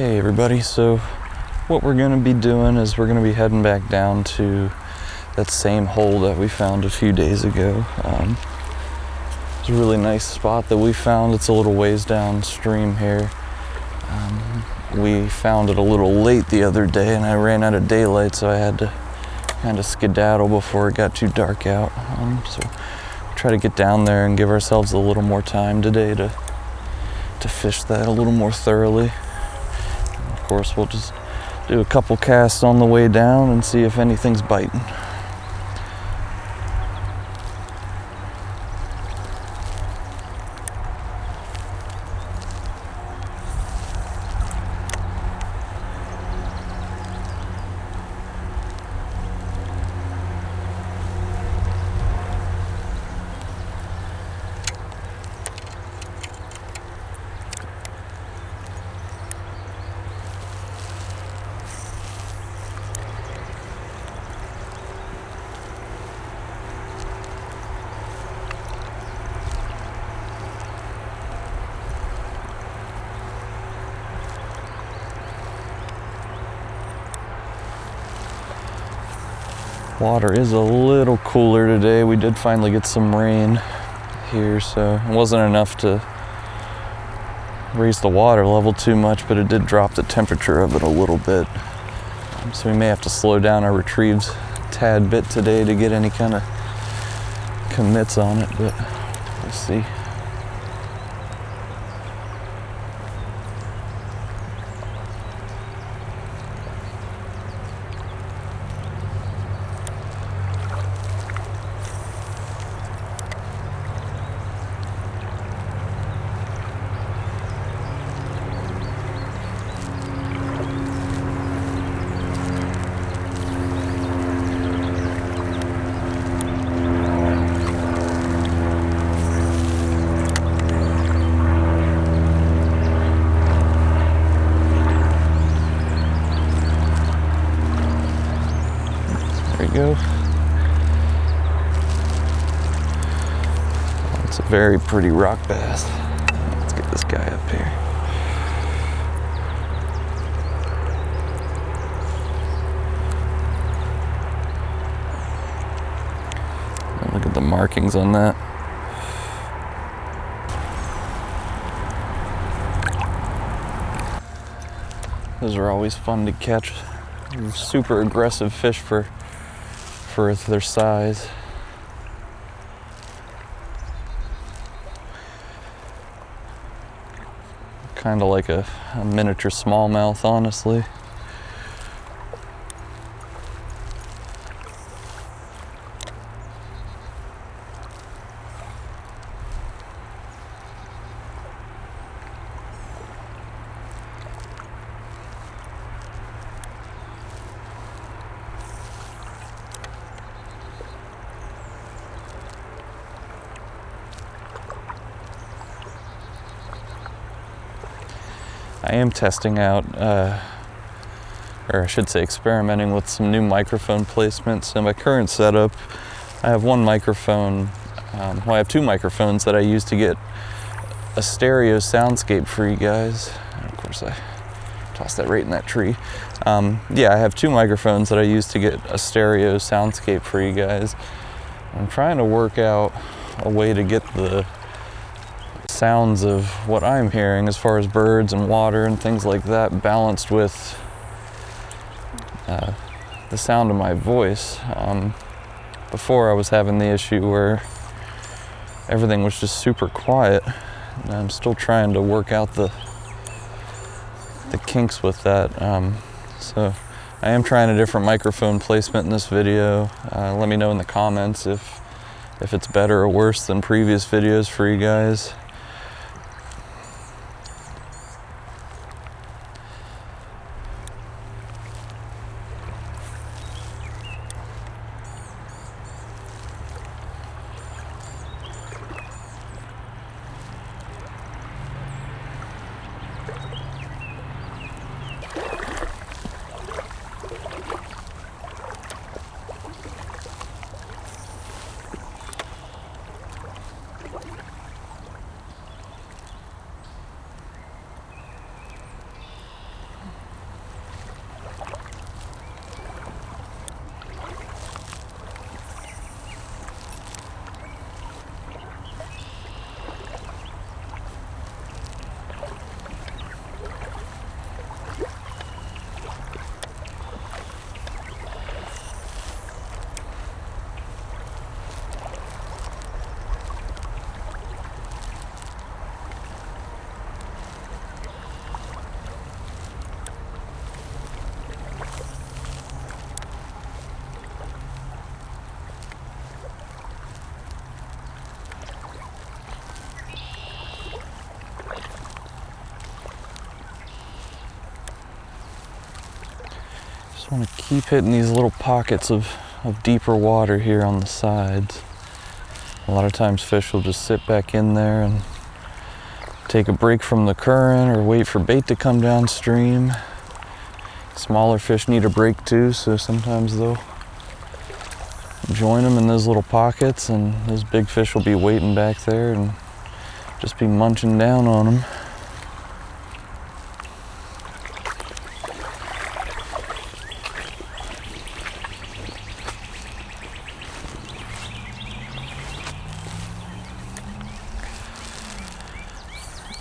Hey everybody, so what we're going to be doing is we're going to be heading back down to that same hole that we found a few days ago. It's a really nice spot that we found. It's a little ways downstream here. We found it a little late the other day and I ran out of daylight, so I had to kind of skedaddle before it got too dark out. So we'll try to get down there and give ourselves a little more time today to fish that a little more thoroughly. Of course, we'll just do a couple casts on the way down and see if anything's biting. Water is a little cooler today. We did finally get some rain here, so it wasn't enough to raise the water level too much, but it did drop the temperature of it a little bit. So we may have to slow down our retrieves a tad bit today to get any kind of commits on it, but we'll see. Go. It's a very pretty rock bass. Let's get this guy up here. Look at the markings on that. Those are always fun to catch. Super aggressive fish for their size. Kind of like a miniature smallmouth, honestly. I am testing out, or I should say experimenting with some new microphone placements. In my current setup, I have one microphone, well I have two microphones that I use to get a stereo soundscape for you guys. And of course I tossed that right in that tree. Yeah, I have two microphones that I use to get a stereo soundscape for you guys. I'm trying to work out a way to get the sounds of what I'm hearing as far as birds and water and things like that balanced with the sound of my voice. Before I was having the issue where everything was just super quiet, and I'm still trying to work out the kinks with that. So I am trying a different microphone placement in this video. Let me know in the comments if it's better or worse than previous videos for you guys. Just want to keep hitting these little pockets of deeper water here on the sides. A lot of times fish will just sit back in there and take a break from the current or wait for bait to come downstream. Smaller fish need a break too, so sometimes they'll join them in those little pockets, and those big fish will be waiting back there and just be munching down on them.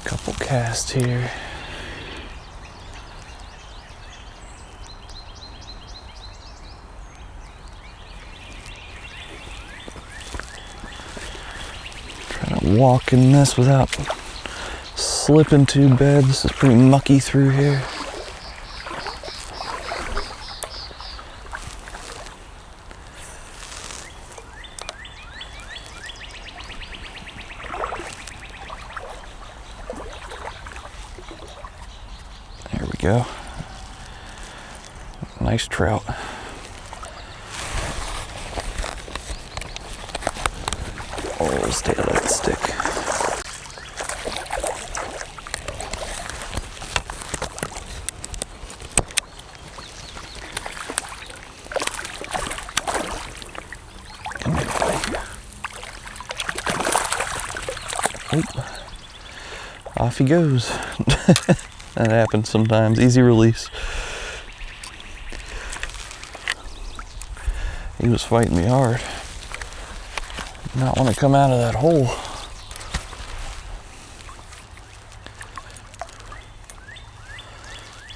Couple casts here. Walk in this without slipping too bad. This is pretty mucky through here. There we go. Nice trout. Oh, stay on that stick. Come here, buddy. Oh. Off he goes. That happens sometimes. Easy release. He was fighting me hard. Not want to come out of that hole.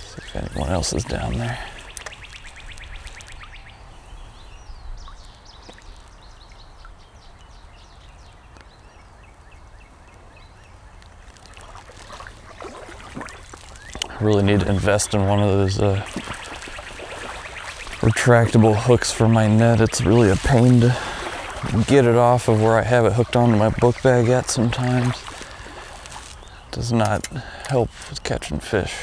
See if anyone else is down there. I really need to invest in one of those retractable hooks for my net. It's really a pain to get it off of where I have it hooked onto my book bag at sometimes. It does not help with catching fish.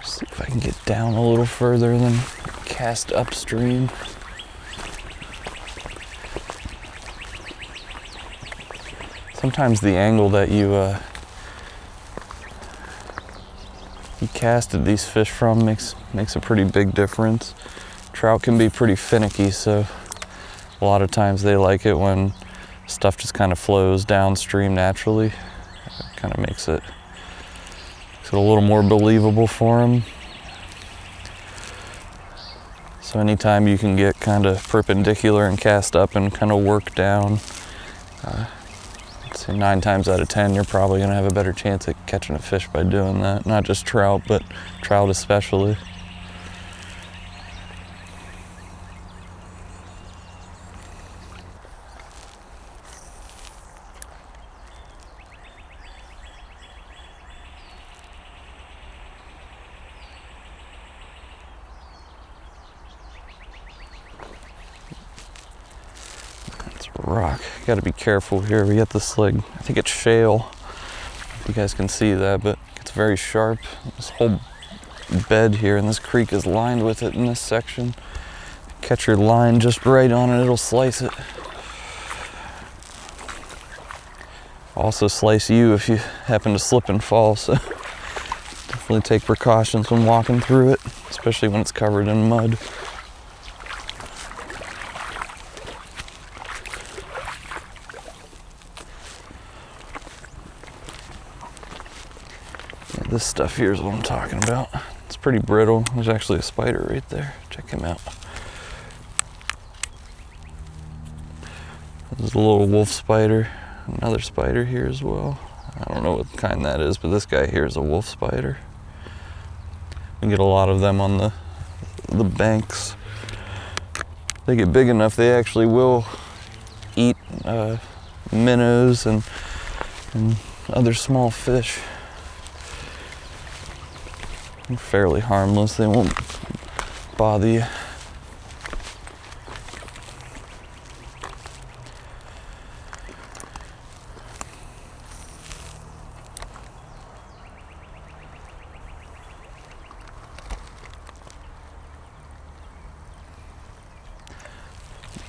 See if I can get down a little further than cast upstream. Sometimes the angle that you casted these fish from makes a pretty big difference. Trout can be pretty finicky, so a lot of times they like it when stuff just kind of flows downstream naturally. It kind of makes it a little more believable for them. So anytime you can get kind of perpendicular and cast up and kind of work down, I'd say 9 times out of 10 you're probably going to have a better chance at catching a fish by doing that. Not just trout, but trout especially. Rock. Got to be careful here. We got this, like, I think it's shale. If you guys can see that, but it's very sharp. This whole bed here in this creek is lined with it in this section. Catch your line just right on it, it'll slice it. Also slice you if you happen to slip and fall, so definitely take precautions when walking through it, especially when it's covered in mud. This stuff here is what I'm talking about. It's pretty brittle. There's actually a spider right there. Check him out. There's a little wolf spider. Another spider here as well. I don't know what kind that is, but this guy here is a wolf spider. We get a lot of them on the banks. They get big enough, they actually will eat minnows and other small fish. They're fairly harmless, they won't bother you.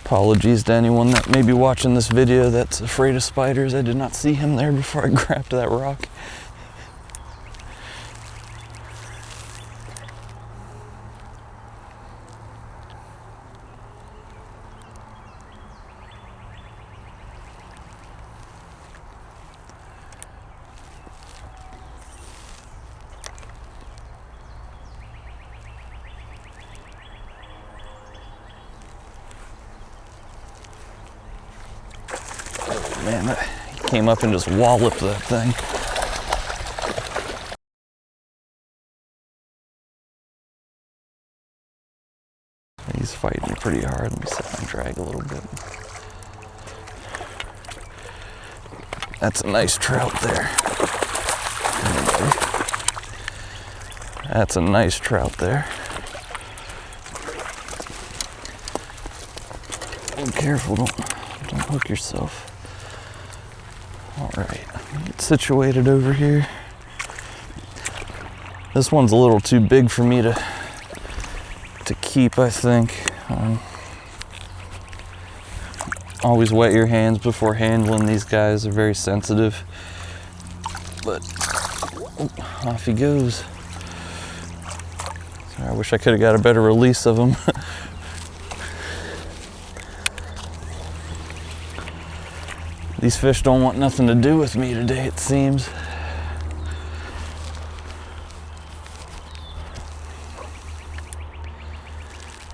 Apologies to anyone that may be watching this video that's afraid of spiders. I did not see him there before I grabbed that rock. Man, he came up and just walloped that thing. He's fighting pretty hard. Let me set my drag a little bit. That's a nice trout there. That's a nice trout there. Be careful, don't hook yourself. All right, get situated over here. This one's a little too big for me to keep, I think. Always wet your hands before handling these guys. They're very sensitive. But off he goes. Sorry, I wish I could have got a better release of him. These fish don't want nothing to do with me today, it seems.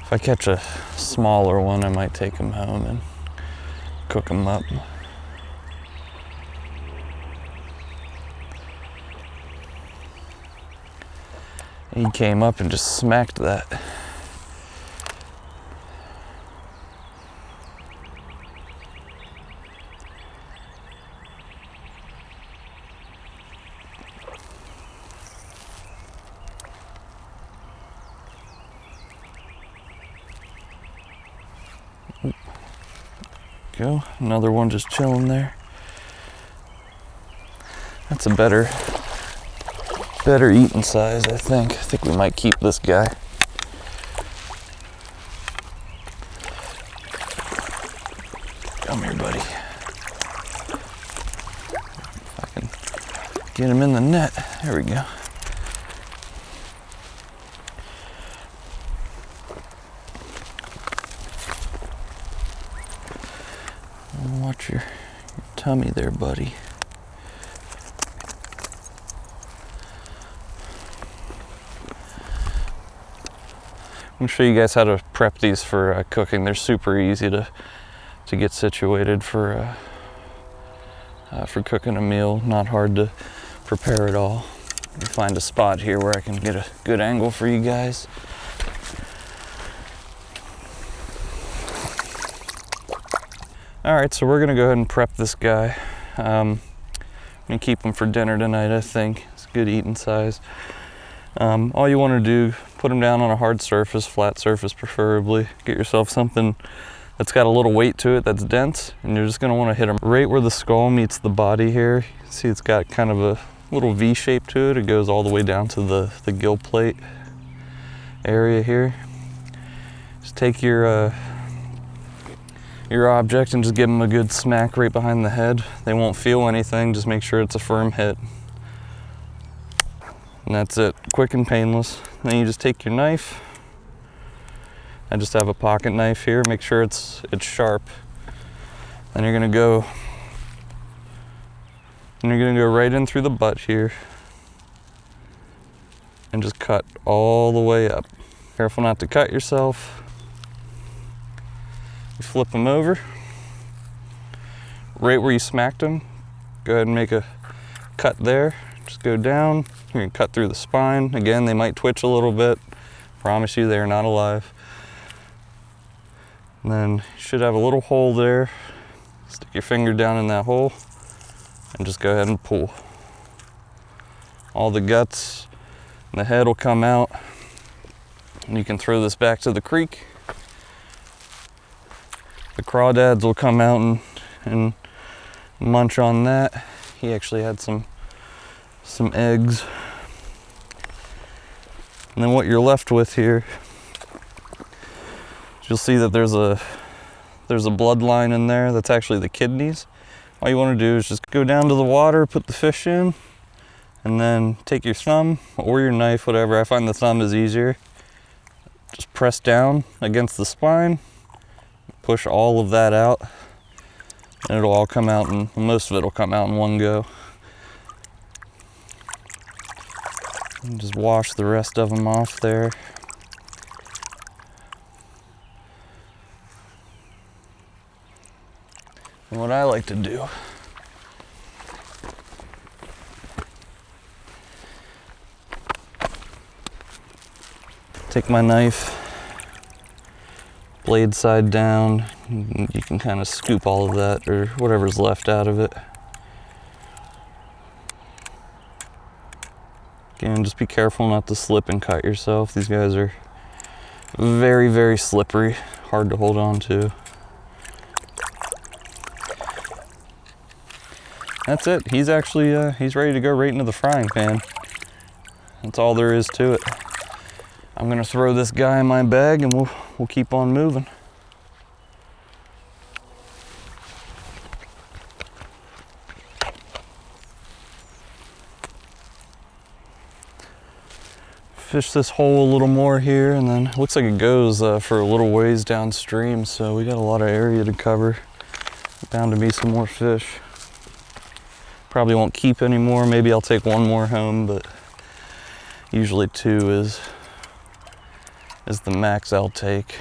If I catch a smaller one, I might take him home and cook him up. He came up and just smacked that. Go, another one just chilling there. That's a better eating size, I think. I think we might keep this guy. Come here, buddy. If I can get him in the net. There we go. Watch your tummy there, buddy. I'm going to show you guys how to prep these for cooking. They're super easy to get situated for cooking a meal. Not hard to prepare at all. Let me find a spot here where I can get a good angle for you guys. All right, so we're gonna go ahead and prep this guy. I'm gonna keep him for dinner tonight, I think. It's a good eating size. All you wanna do, put him down on a hard surface, flat surface preferably. Get yourself something that's got a little weight to it, that's dense, and you're just gonna wanna hit him right where the skull meets the body here. You see it's got kind of a little V shape to it. It goes all the way down to the gill plate area here. Just take your object and just give them a good smack right behind the head. They won't feel anything, just make sure it's a firm hit. And that's it, quick and painless. Then you just take your knife. I just have a pocket knife here, make sure it's sharp. Then you're gonna go right in through the butt here and just cut all the way up. Careful not to cut yourself. Flip them over, right where you smacked them. Go ahead and make a cut there. Just go down, you're gonna cut through the spine. Again, they might twitch a little bit. Promise you, they are not alive. And then you should have a little hole there. Stick your finger down in that hole and just go ahead and pull. All the guts and the head will come out, and you can throw this back to the creek. The crawdads will come out and munch on that. He actually had some eggs. And then what you're left with here, you'll see that there's a bloodline in there. That's actually the kidneys. All you want to do is just go down to the water, put the fish in, and then take your thumb or your knife, whatever. I find the thumb is easier. Just press down against the spine, push all of that out, and it'll all come out, and most of it will come out in one go. And just wash the rest of them off there. And what I like to do, take my knife, blade side down, you can kind of scoop all of that or whatever's left out of it. Again, just be careful not to slip and cut yourself. These guys are very, very slippery, hard to hold on to. That's it. He's actually, he's ready to go right into the frying pan. That's all there is to it. I'm gonna throw this guy in my bag and we'll keep on moving. Fish this hole a little more here, and then it looks like it goes for a little ways downstream, so we got a lot of area to cover. Bound to be some more fish. Probably won't keep any more. Maybe I'll take one more home, but usually 2 is the max I'll take.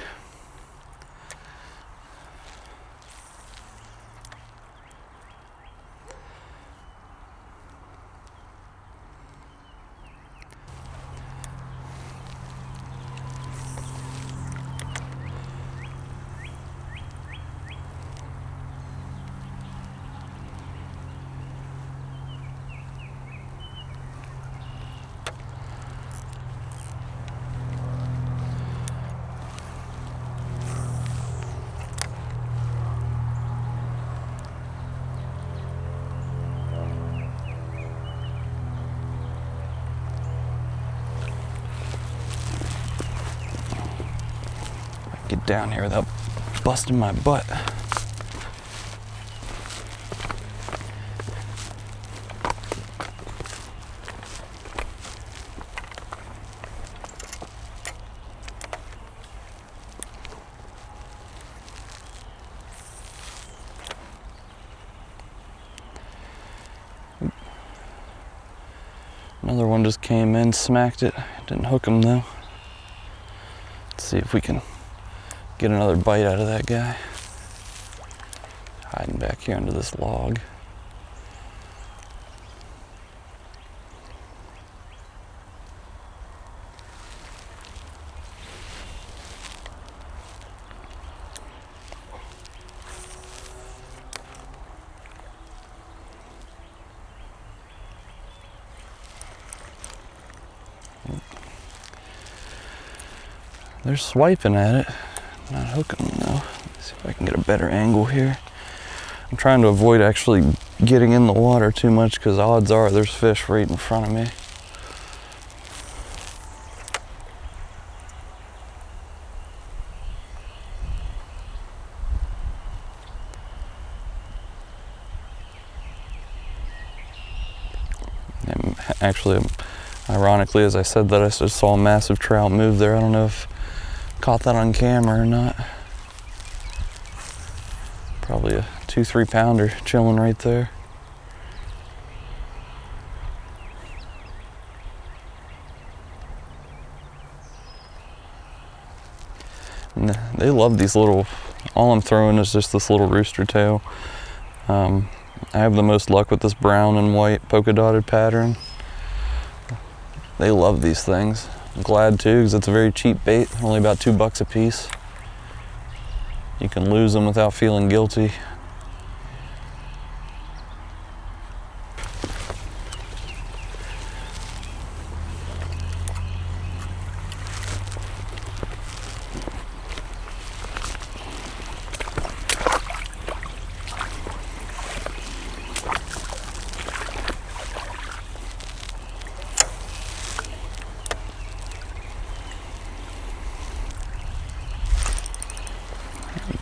Get down here without busting my butt. Another one just came in, smacked it. Didn't hook him though. Let's see if we can get another bite out of that guy. Hiding back here under this log. They're swiping at it. Not hooking them though. Let's see if I can get a better angle here. I'm trying to avoid actually getting in the water too much because odds are there's fish right in front of me. And actually, ironically, as I said that, I just saw a massive trout move there. I don't know if caught that on camera or not. Probably a 2-3 pounder chilling right there. And they love these little, all I'm throwing is just this little rooster tail. I have the most luck with this brown and white polka dotted pattern. They love these things. I'm glad too, because it's a very cheap bait, only about $2 a piece. You can lose them without feeling guilty.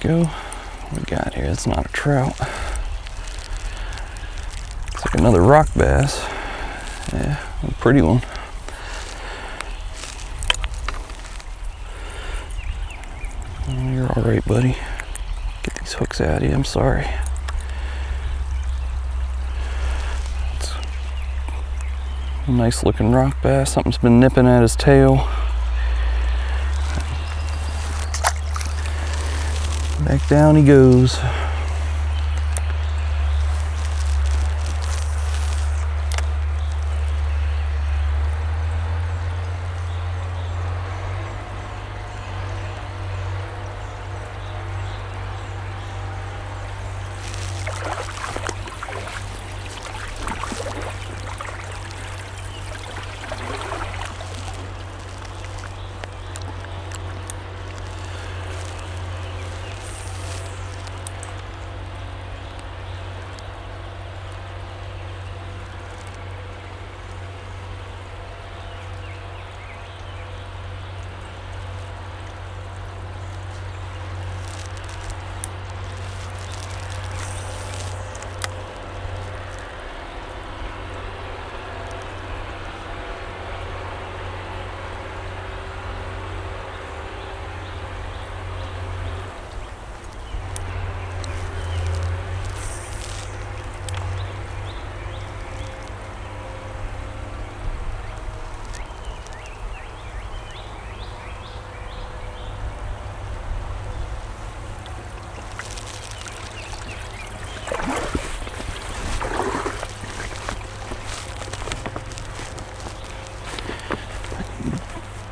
Go. What we got here? It's not a trout. It's like another rock bass. Yeah, a pretty one. Oh, you're all right, buddy. Get these hooks out of you. I'm sorry. It's a nice looking rock bass. Something's been nipping at his tail. Back down he goes.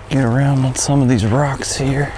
Get around on some of these rocks here.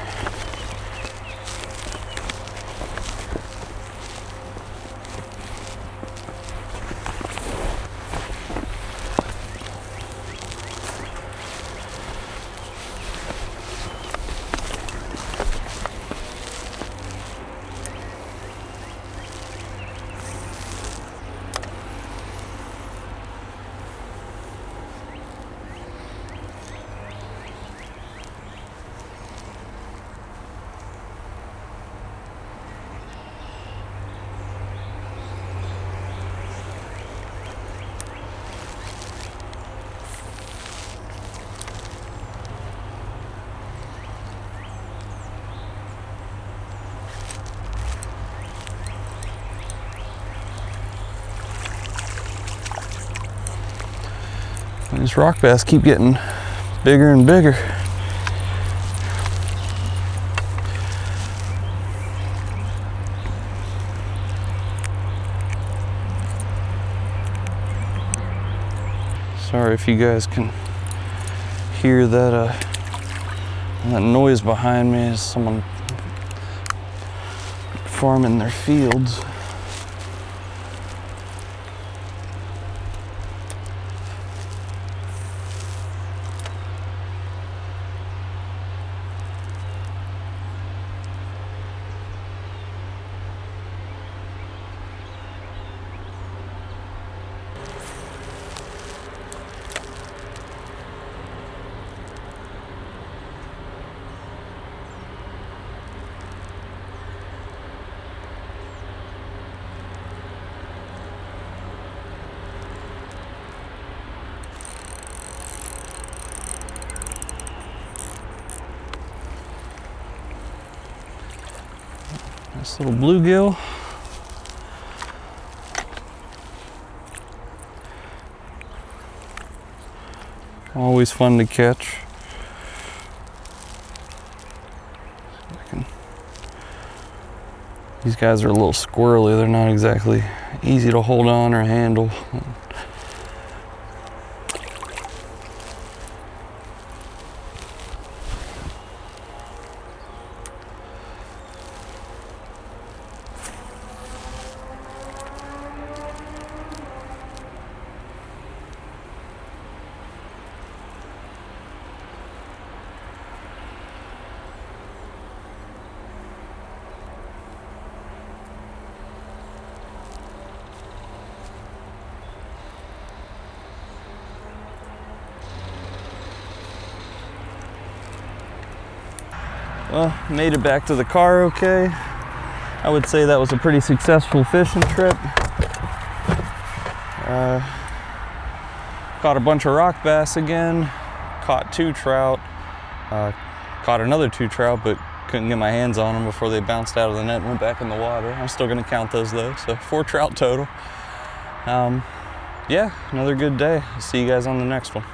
These rock bass keep getting bigger and bigger. Sorry if you guys can hear that that noise behind me. Is someone farming their fields. Nice little bluegill. Always fun to catch. These guys are a little squirrely. They're not exactly easy to hold on or handle. Well, made it back to the car okay. I would say that was a pretty successful fishing trip. Caught a bunch of rock bass again, caught 2 trout, caught another 2 trout, but couldn't get my hands on them before they bounced out of the net and went back in the water. I'm still gonna count those though, so 4 trout total. Yeah, another good day. See you guys on the next one.